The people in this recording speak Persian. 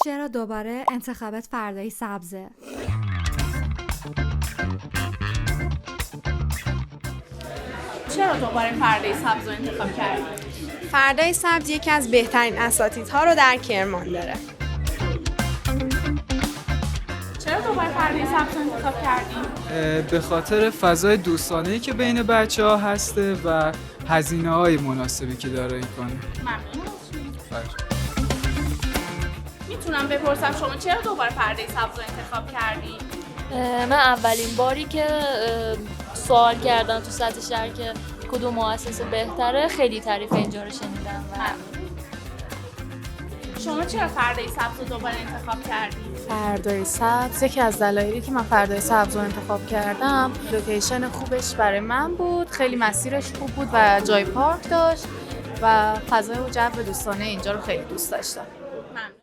چرا دوباره انتخابات فردای سبزه؟ چرا دوباره فردای سبز رو انتخاب کردی؟ فردای سبز یکی از بهترین اساتیدها رو در کرمان داره. چرا دوباره فردای سبز رو انتخاب کردی؟ به خاطر فضای دوستانه‌ای که بین بچه‌ها هسته و هزینه‌های مناسبی که داره این کنه. ممنون میتونم بپرسم شما چرا دوباره فردای سبز رو انتخاب کردی؟ من اولین باری که سوال کردم تو سطح شهر که کدوم مؤسسه بهتره خیلی تعریف اینجا رو شنیدم و شما چرا فردای سبز رو دوباره انتخاب کردی؟ فردای سبز یکی از دلایلی که من فردای سبز رو انتخاب کردم لوکیشن خوبش برای من بود، خیلی مسیرش خوب بود و جای پارک داشت و فضای و جو دوستانه اینجا رو خیلی دوست داشتم. ممنون.